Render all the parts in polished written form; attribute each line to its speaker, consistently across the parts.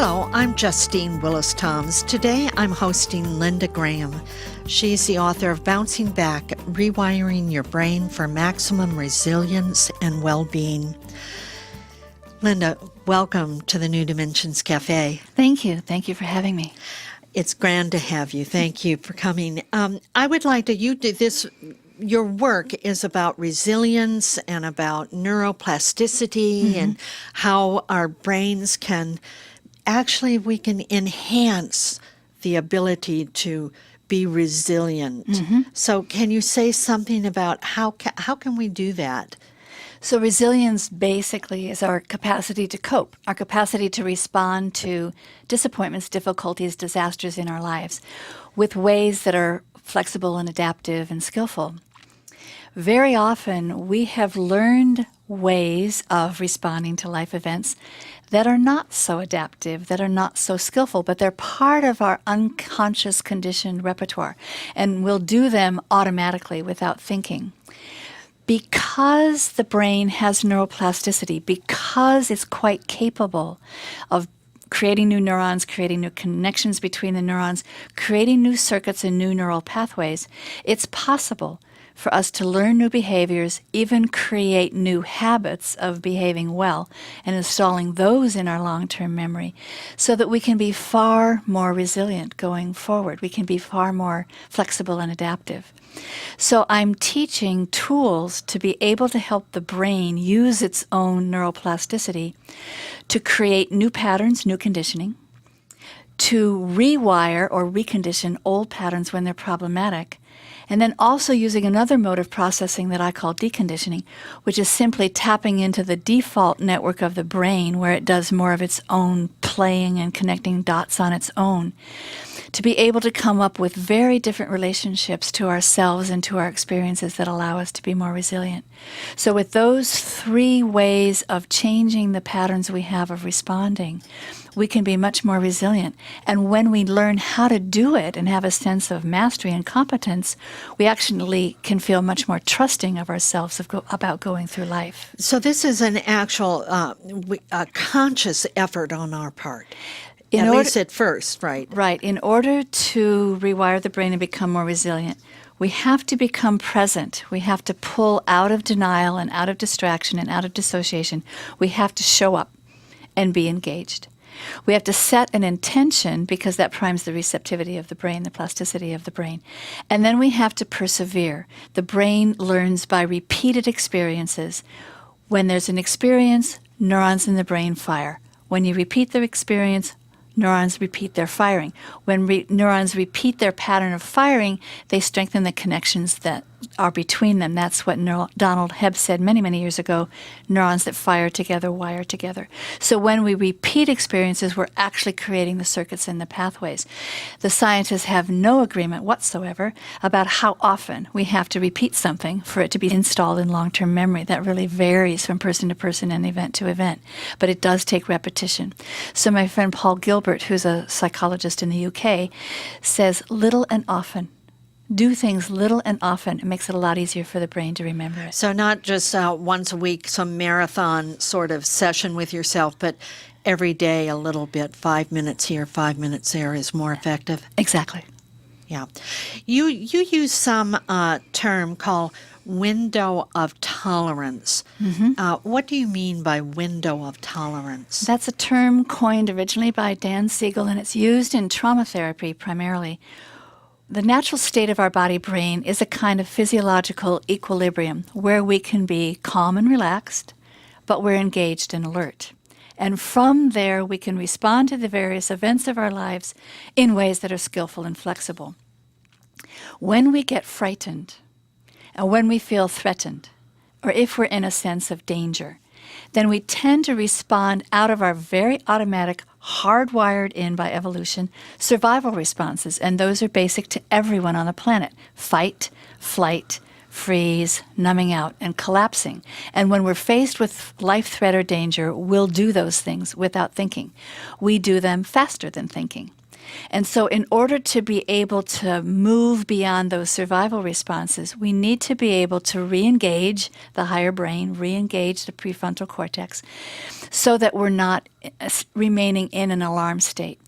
Speaker 1: Hello, I'm Justine Willis-Toms. Today I'm hosting Linda Graham. She's the author of Bouncing Back, Rewiring Your Brain for Maximum Resilience and Well-Being. Linda, welcome to the New Dimensions Cafe.
Speaker 2: Thank you. Thank you for having me.
Speaker 1: It's grand to have you. Thank you for coming. I would like to, you do this, your work is about resilience and about neuroplasticity and how our brains can, actually we can enhance the ability to be resilient. So can you say something about how can we do that?
Speaker 2: So resilience basically is our capacity to cope, our capacity to respond to disappointments, difficulties, disasters in our lives with ways that are flexible and adaptive and skillful. Very often we have learned ways of responding to life events that are not so adaptive, that are not so skillful, but they're part of our unconscious conditioned repertoire, and we'll do them automatically without thinking. Because the brain has neuroplasticity, because it's quite capable of creating new neurons, creating new connections between the neurons, creating new circuits and new neural pathways, it's possible for us to learn new behaviors, even create new habits of behaving well and installing those in our long-term memory so that we can be far more resilient going forward. We can be far more flexible and adaptive. So I'm teaching tools to be able to help the brain use its own neuroplasticity to create new patterns, new conditioning, to rewire or recondition old patterns when they're problematic, and then also using another mode of processing that I call deconditioning, which is simply tapping into the default network of the brain where it does more of its own playing and connecting dots on its own, to be able to come up with very different relationships to ourselves and to our experiences that allow us to be more resilient. So with those three ways of changing the patterns we have of responding, we can be much more resilient. And when we learn how to do it and have a sense of mastery and competence, we actually can feel much more trusting of ourselves about going through life.
Speaker 1: So this is an actual conscious effort on our part. At least at first, right?
Speaker 2: Right. In order to rewire the brain and become more resilient, we have to become present. We have to pull out of denial and out of distraction and out of dissociation. We have to show up and be engaged. We have to set an intention because that primes the receptivity of the brain, the plasticity of the brain. And then we have to persevere. The brain learns by repeated experiences. When there's an experience, neurons in the brain fire. When you repeat the experience, neurons repeat their firing. When neurons repeat their pattern of firing, they strengthen the connections that are between them. That's what Donald Hebb said many, many years ago, neurons that fire together wire together. So when we repeat experiences, we're actually creating the circuits and the pathways. The scientists have no agreement whatsoever about how often we have to repeat something for it to be installed in long-term memory. That really varies from person to person and event to event, but it does take repetition. So my friend Paul Gilbert, who's a psychologist in the UK, says little and often. Do things little and often. It makes it a lot easier for the brain to remember it.
Speaker 1: So not just once a week, some marathon sort of session with yourself, but every day a little bit, 5 minutes here, 5 minutes there is more effective.
Speaker 2: Exactly.
Speaker 1: Yeah. You use some term called window of tolerance. What do you mean by window of tolerance?
Speaker 2: That's a term coined originally by Dan Siegel, and it's used in trauma therapy primarily. The natural state of our body-brain is a kind of physiological equilibrium where we can be calm and relaxed, but we're engaged and alert. And from there, we can respond to the various events of our lives in ways that are skillful and flexible. When we get frightened, and when we feel threatened, or if we're in a sense of danger, then we tend to respond out of our very automatic, hardwired in by evolution, survival responses, and those are basic to everyone on the planet. Fight, flight, freeze, numbing out, and collapsing. And when we're faced with life threat or danger, we'll do those things without thinking. We do them faster than thinking. And so in order to be able to move beyond those survival responses, we need to be able to re-engage the higher brain, re-engage the prefrontal cortex, so that we're not remaining in an alarm state.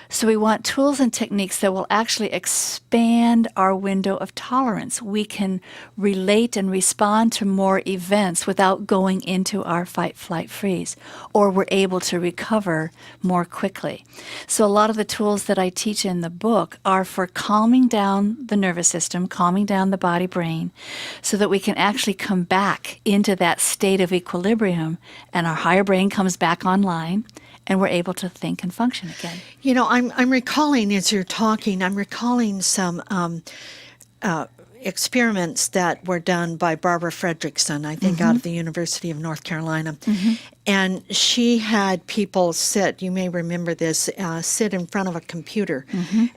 Speaker 2: So we want tools and techniques that will actually expand our window of tolerance. We can relate and respond to more events without going into our fight, flight, freeze, or we're able to recover more quickly. So a lot of the tools that I teach in the book are for calming down the nervous system, calming down the body brain, so that we can actually come back into that state of equilibrium and our higher brain comes back online and we're able to think and function again.
Speaker 1: You know, I'm recalling as you're talking, I'm recalling some experiments that were done by Barbara Fredrickson, I think, out of the University of North Carolina. And she had people sit, you may remember this, sit in front of a computer.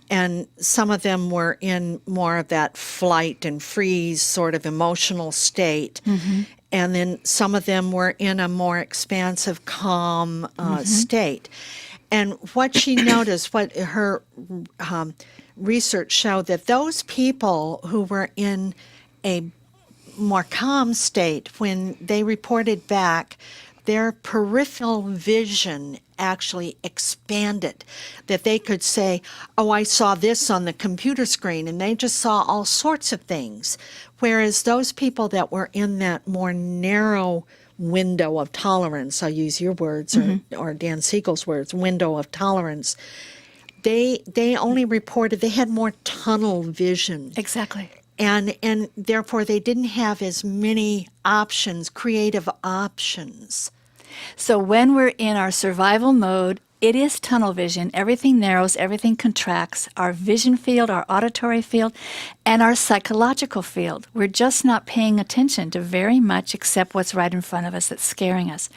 Speaker 1: And some of them were in more of that flight and freeze sort of emotional state. And then some of them were in a more expansive, calm state. And what she noticed, what her research showed, that those people who were in a more calm state, when they reported back, their peripheral vision actually expanded, that they could say, oh, I saw this on the computer screen, and they just saw all sorts of things. Whereas those people that were in that more narrow window of tolerance, I'll use your words or Dan Siegel's words, window of tolerance, they only reported they had more tunnel vision.
Speaker 2: Exactly.
Speaker 1: And therefore they didn't have as many options, creative options.
Speaker 2: So when we're in our survival mode, it is tunnel vision. Everything narrows, everything contracts. Our vision field, our auditory field, and our psychological field. We're just not paying attention to very much except what's right in front of us that's scaring us.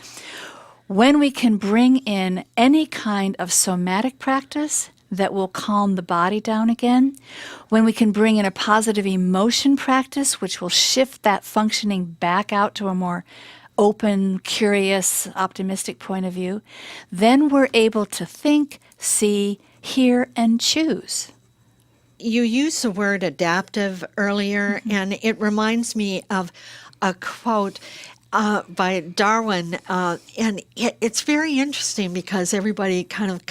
Speaker 2: When we can bring in any kind of somatic practice that will calm the body down again, when we can bring in a positive emotion practice, which will shift that functioning back out to a more open, curious, optimistic point of view, then we're able to think, see, hear, and choose.
Speaker 1: You used the word adaptive earlier, and it reminds me of a quote by Darwin, and it's very interesting because everybody kind of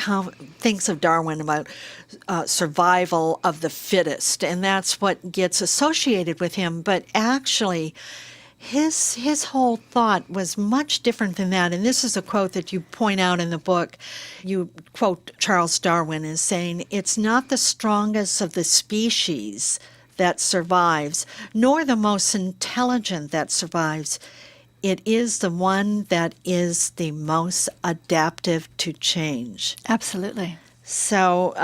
Speaker 1: thinks of Darwin about survival of the fittest, and that's what gets associated with him. But actually, his whole thought was much different than that. And this is a quote that you point out in the book. You quote Charles Darwin as saying, "It's not the strongest of the species that survives, nor the most intelligent that survives. It is the one that is the most adaptive to change."
Speaker 2: Absolutely.
Speaker 1: So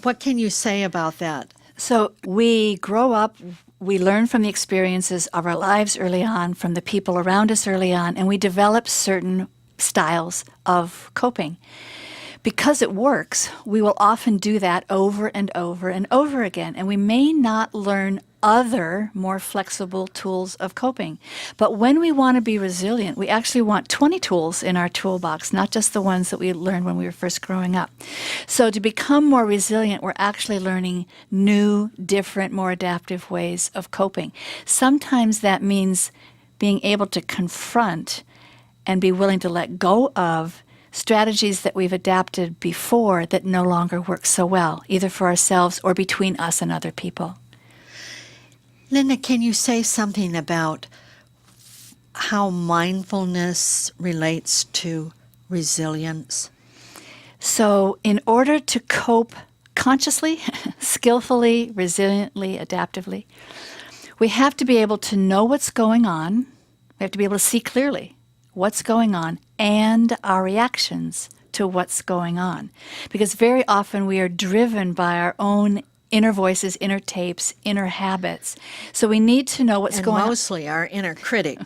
Speaker 1: what can you say about that?
Speaker 2: So we grow up, we learn from the experiences of our lives early on, from the people around us early on, and we develop certain styles of coping. Because it works, we will often do that over and over and over again, and we may not learn other, more flexible tools of coping. But when we want to be resilient, we actually want 20 tools in our toolbox, not just the ones that we learned when we were first growing up. So to become more resilient, we're actually learning new, different, more adaptive ways of coping. Sometimes that means being able to confront and be willing to let go of strategies that we've adapted before that no longer work so well, either for ourselves or between us and other people.
Speaker 1: Linda, can you say something about how mindfulness relates to resilience?
Speaker 2: So in order to cope consciously, skillfully, resiliently, adaptively, we have to be able to know what's going on. We have to be able to see clearly what's going on and our reactions to what's going on. Because very often we are driven by our own inner voices, inner tapes, inner habits. So we need to know what's going on.
Speaker 1: Mostly our inner critic,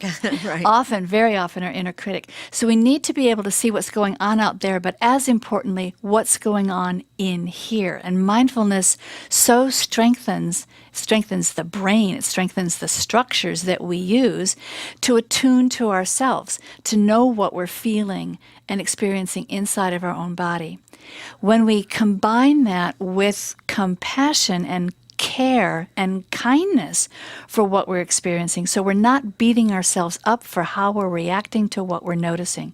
Speaker 1: right?
Speaker 2: Often, very often, our inner critic. So we need to be able to see what's going on out there, but as importantly, what's going on in here. And mindfulness so strengthens the brain, it strengthens the structures that we use to attune to ourselves, to know what we're feeling and experiencing inside of our own body. When we combine that with compassion and care and kindness for what we're experiencing, so we're not beating ourselves up for how we're reacting to what we're noticing.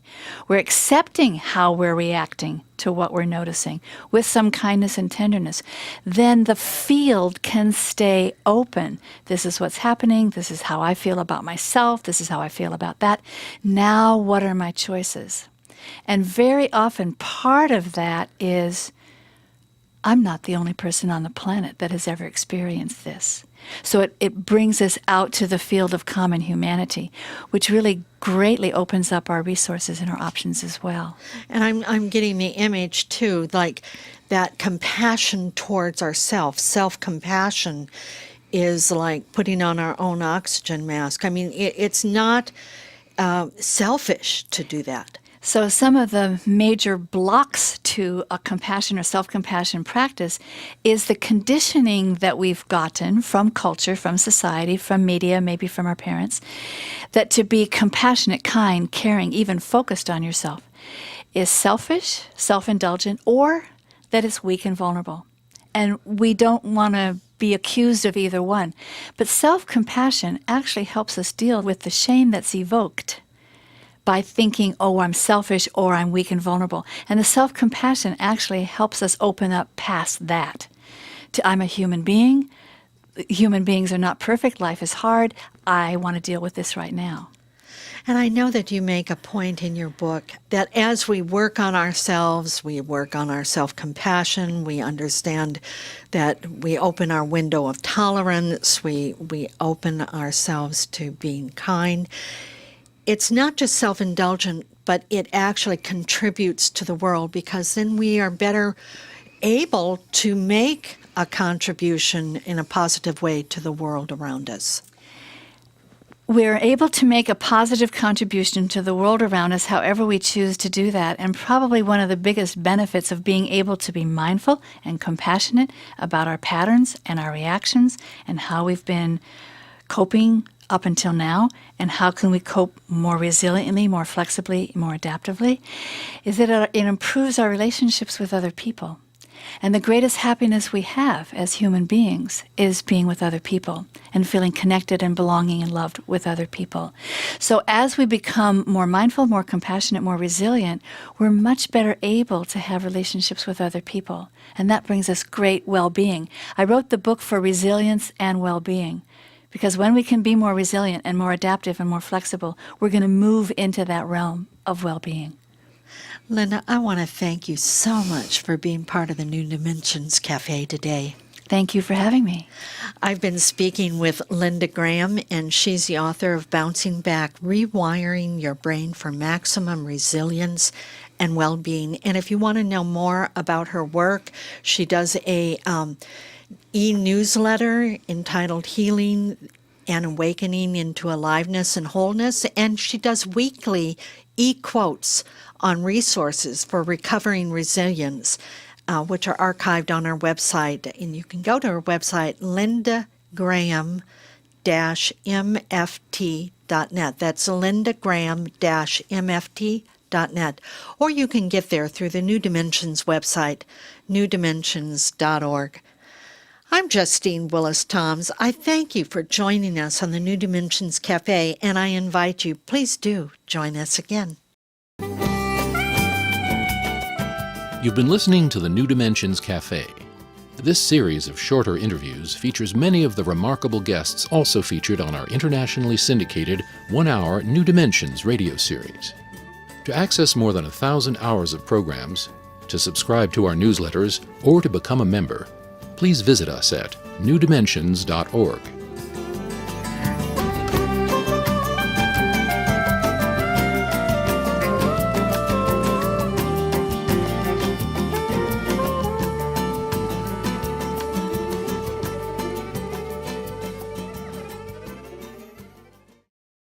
Speaker 2: We're accepting how we're reacting to what we're noticing with some kindness and tenderness. Then the field can stay open. This is what's happening. This is how I feel about myself. This is how I feel about that. Now, what are my choices? And very often, part of that is, I'm not the only person on the planet that has ever experienced this. So it brings us out to the field of common humanity, which really greatly opens up our resources and our options as well.
Speaker 1: And I'm getting the image too, like that compassion towards ourselves. Self-compassion is like putting on our own oxygen mask. I mean, it's not selfish to do that.
Speaker 2: So some of the major blocks to a compassion or self-compassion practice is the conditioning that we've gotten from culture, from society, from media, maybe from our parents, that to be compassionate, kind, caring, even focused on yourself is selfish, self-indulgent, or that it's weak and vulnerable. And we don't want to be accused of either one. But self-compassion actually helps us deal with the shame that's evoked by thinking, oh, I'm selfish or I'm weak and vulnerable. And the self-compassion actually helps us open up past that to I'm a human being. Human beings are not perfect. Life is hard. I want to deal with this right now.
Speaker 1: And I know that you make a point in your book that as we work on ourselves, we work on our self-compassion, we understand that we open our window of tolerance, we open ourselves to being kind. It's not just self-indulgent, but it actually contributes to the world, because then we are better able to make a contribution in a positive way to the world around us.
Speaker 2: We're able to make a positive contribution to the world around us however we choose to do that. And probably one of the biggest benefits of being able to be mindful and compassionate about our patterns and our reactions and how we've been coping up until now, and how can we cope more resiliently, more flexibly, more adaptively, is that it improves our relationships with other people. And the greatest happiness we have as human beings is being with other people and feeling connected and belonging and loved with other people. So as we become more mindful, more compassionate, more resilient, we're much better able to have relationships with other people. And that brings us great well-being. I wrote the book for resilience and well-being, because when we can be more resilient and more adaptive and more flexible, we're going to move into that realm of well-being.
Speaker 1: Linda, I want to thank you so much for being part of the New Dimensions Cafe today.
Speaker 2: Thank you for having me.
Speaker 1: I've been speaking with Linda Graham, and she's the author of Bouncing Back, Rewiring Your Brain for Maximum Resilience and Well-Being. And if you want to know more about her work, she does a e-newsletter entitled Healing and Awakening into Aliveness and Wholeness, and she does weekly e-quotes on resources for recovering resilience, which are archived on our website. And you can go to her website, lindagraham-mft.net. That's lindagraham-mft.net. Or you can get there through the New Dimensions website, newdimensions.org. I'm Justine Willis-Toms. I thank you for joining us on the New Dimensions Cafe, and I invite you, please do join us again.
Speaker 3: You've been listening to the New Dimensions Cafe. This series of shorter interviews features many of the remarkable guests also featured on our internationally syndicated one-hour New Dimensions radio series. To access more than 1,000 hours of programs, to subscribe to our newsletters, or to become a member, please visit us at newdimensions.org.